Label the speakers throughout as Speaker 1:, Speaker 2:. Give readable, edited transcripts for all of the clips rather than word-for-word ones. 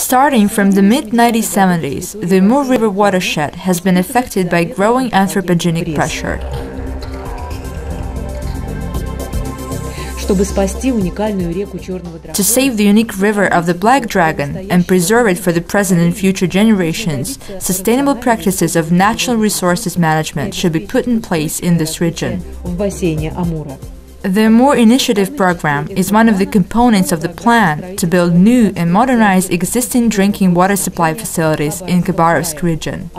Speaker 1: Starting from the mid-1970s, the Amur River watershed has been affected by growing anthropogenic pressure. To save the unique river of the Black Dragon and preserve it for the present and future generations, sustainable practices of natural resources management should be put in place in this region. The Amur Initiative program is one of the components of the plan to build new and modernize existing drinking water supply facilities in Khabarovsk region.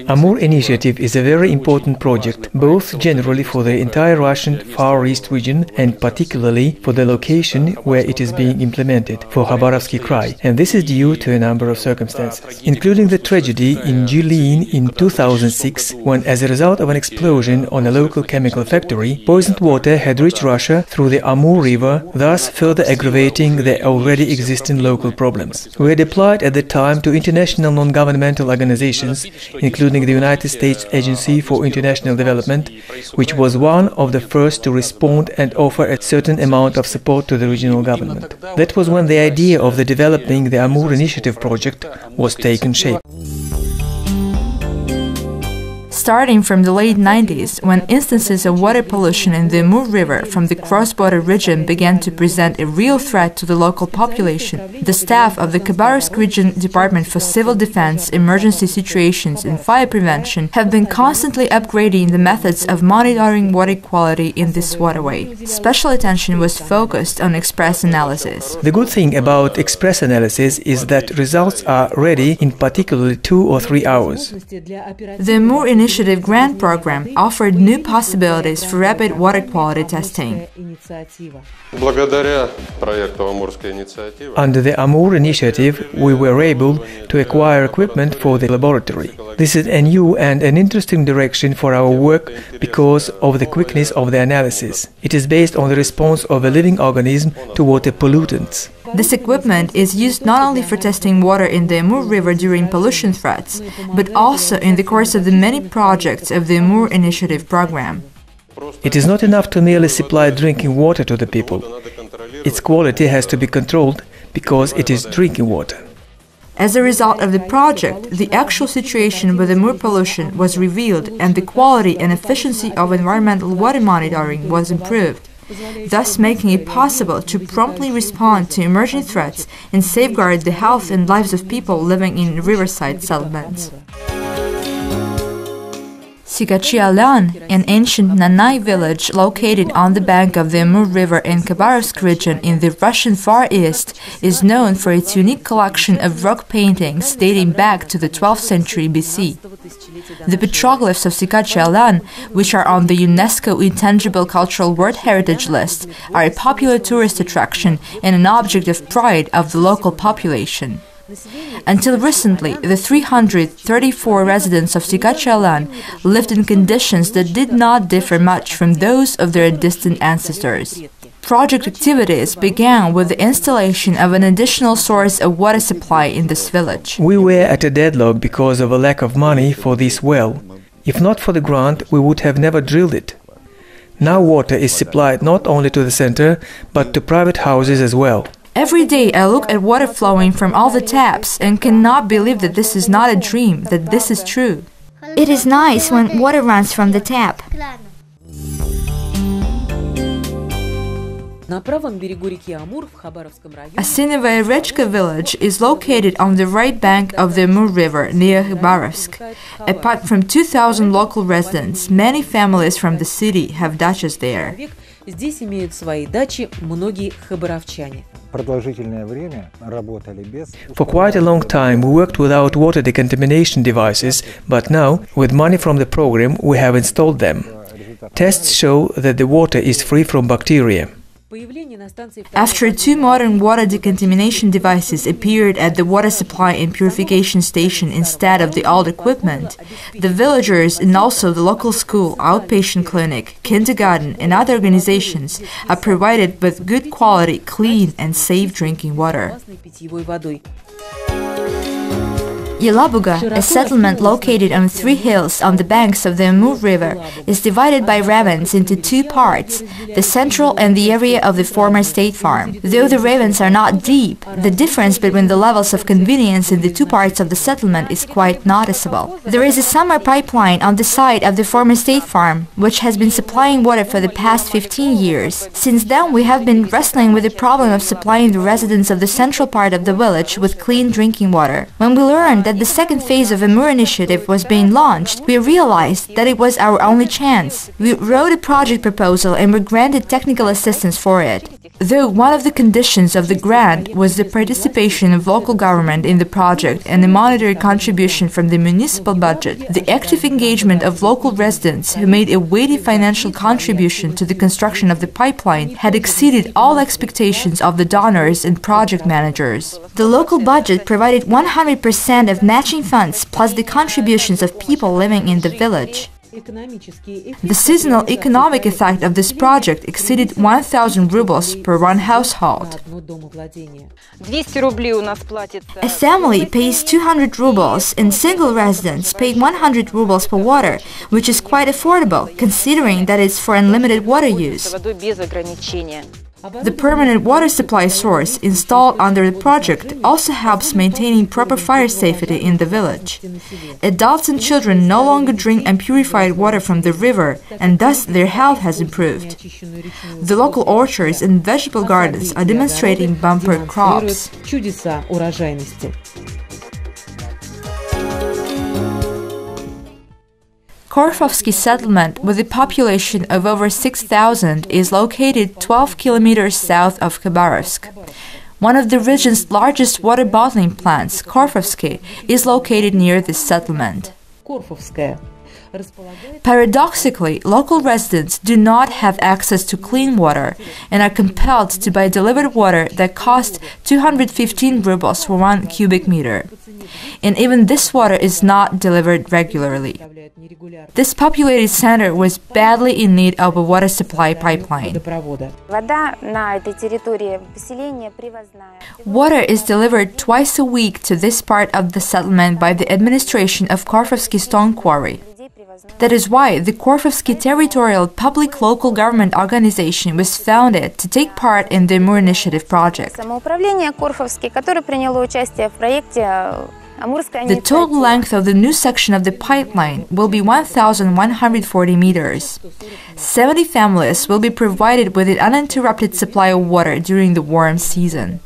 Speaker 2: Amur Initiative is a very important project, both generally for the entire Russian Far East region and particularly for the location where it is being implemented, for Khabarovsk Krai, and this is due to a number of circumstances, including the tragedy in Jilin in 2006, when as a result of an explosion on a local chemical factory, poisoned water had reached Russia through the Amur River, thus further aggravating the already existing local problems. We had applied at the time to international non-governmental organizations, including the United States Agency for International Development, which was one of the first to respond and offer a certain amount of support to the regional government. That was when the idea of developing the Amur Initiative project was taken shape.
Speaker 1: Starting from the late 90s, when instances of water pollution in the Amur River from the cross-border region began to present a real threat to the local population, the staff of the Khabarovsk Region Department for Civil Defense, Emergency Situations and Fire Prevention have been constantly upgrading the methods of monitoring water quality in this waterway. Special attention was focused on express analysis.
Speaker 2: The good thing about express analysis is that results are ready in particularly 2 or 3 hours.
Speaker 1: The Amur Initiative grant program offered new possibilities for rapid water quality testing.
Speaker 2: Under the Amur Initiative, we were able to acquire equipment for the laboratory. This is a new and an interesting direction for our work because of the quickness of the analysis. It is based on the response of a living organism to water pollutants.
Speaker 1: This equipment is used not only for testing water in the Amur River during pollution threats, but also in the course of the many projects of the Amur Initiative program.
Speaker 2: It is not enough to merely supply drinking water to the people. Its quality has to be controlled because it is drinking water.
Speaker 1: As a result of the project, the actual situation with Amur pollution was revealed and the quality and efficiency of environmental water monitoring was improved, thus making it possible to promptly respond to emerging threats and safeguard the health and lives of people living in riverside settlements. Sikhachi-Alan, an ancient Nanai village located on the bank of the Amur River in Khabarovsk region in the Russian Far East, is known for its unique collection of rock paintings dating back to the 12th century BC. The petroglyphs of Sikhachi-Alan, which are on the UNESCO Intangible Cultural World Heritage List, are a popular tourist attraction and an object of pride of the local population. Until recently, the 334 residents of Sikhachi-Alan lived in conditions that did not differ much from those of their distant ancestors. Project activities began with the installation of an additional source of water supply in this village.
Speaker 2: We were at a deadlock because of a lack of money for this well. If not for the grant, we would have never drilled it. Now water is supplied not only to the center, but to private houses as well.
Speaker 1: Every day I look at water flowing from all the taps and cannot believe that this is not a dream, that this is true.
Speaker 3: It is nice when water runs from the tap.
Speaker 1: Asinovaya Rechka village is located on the right bank of the Amur River near Khabarovsk. Apart from 2,000 local residents, many families from the city have dachas there.
Speaker 2: For quite a long time we worked without water decontamination devices, but now, with money from the program, we have installed them. Tests show that the water is free from bacteria.
Speaker 1: After 2 modern water decontamination devices appeared at the water supply and purification station instead of the old equipment, the villagers and also the local school, outpatient clinic, kindergarten and other organizations are provided with good quality, clean and safe drinking water. Yelabuga, a settlement located on 3 hills on the banks of the Amur River, is divided by ravines into 2 parts, the central and the area of the former state farm. Though the ravines are not deep, the difference between the levels of convenience in the 2 parts of the settlement is quite noticeable. There is a summer pipeline on the site of the former state farm, which has been supplying water for the past 15 years. Since then, we have been wrestling with the problem of supplying the residents of the central part of the village with clean drinking water. When we learned that the second phase of Amur initiative was being launched, we realized that it was our only chance. We wrote a project proposal and were granted technical assistance for it. Though one of the conditions of the grant was the participation of local government in the project and a monetary contribution from the municipal budget, the active engagement of local residents who made a weighty financial contribution to the construction of the pipeline had exceeded all expectations of the donors and project managers. The local budget provided 100% of matching funds plus the contributions of people living in the village. The seasonal economic effect of this project exceeded 1,000 rubles per one household. A family pays 200 rubles and single residents pay 100 rubles per water, which is quite affordable, considering that it's for unlimited water use. The permanent water supply source installed under the project also helps maintaining proper fire safety in the village. Adults and children no longer drink unpurified water from the river, and thus their health has improved. The local orchards and vegetable gardens are demonstrating bumper crops. Khabarovsk settlement, with a population of over 6,000, is located 12 kilometers south of Khabarovsk. One of the region's largest water bottling plants, Khabarovsk, is located near this settlement. Paradoxically, local residents do not have access to clean water and are compelled to buy delivered water that costs 215 rubles for 1 cubic meter. And even this water is not delivered regularly. This populated center was badly in need of a water supply pipeline. Water is delivered twice a week to this part of the settlement by the administration of Khabarovsk Stone Quarry. That is why the Khabarovsk Territorial Public Local Government Organization was founded to take part in the Amur Initiative project. The total length of the new section of the pipeline will be 1,140 meters. 70 families will be provided with an uninterrupted supply of water during the warm season.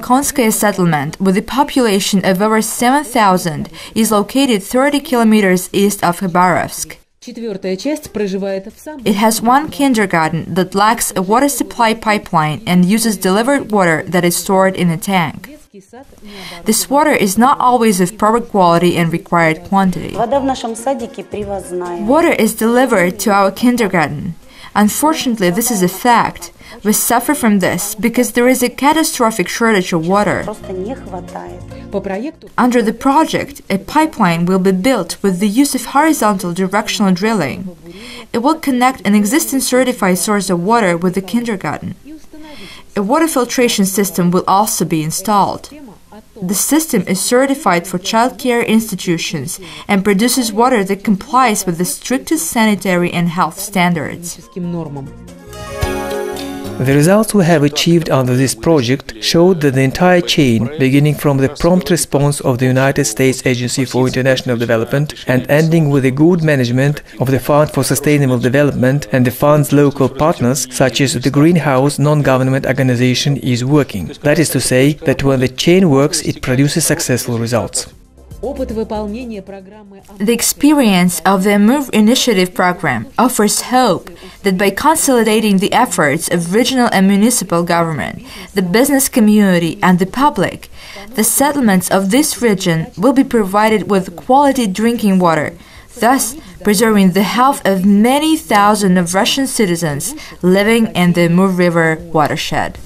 Speaker 1: Khabarovsk settlement, with a population of over 7,000, is located 30 kilometers east of Khabarovsk. It has one kindergarten that lacks a water supply pipeline and uses delivered water that is stored in a tank. This water is not always of proper quality and required quantity. Water is delivered to our kindergarten. Unfortunately, this is a fact. We suffer from this because there is a catastrophic shortage of water. Under the project, a pipeline will be built with the use of horizontal directional drilling. It will connect an existing certified source of water with the kindergarten. A water filtration system will also be installed. The system is certified for child care institutions and produces water that complies with the strictest sanitary and health standards.
Speaker 2: The results we have achieved under this project showed that the entire chain, beginning from the prompt response of the United States Agency for International Development and ending with the good management of the Fund for Sustainable Development and the fund's local partners, such as the Greenhouse non-government organization, is working. That is to say, that when the chain works, it produces successful results.
Speaker 1: The experience of the Amur Initiative program offers hope that by consolidating the efforts of regional and municipal government, the business community and the public, the settlements of this region will be provided with quality drinking water, thus preserving the health of many thousands of Russian citizens living in the Amur River watershed.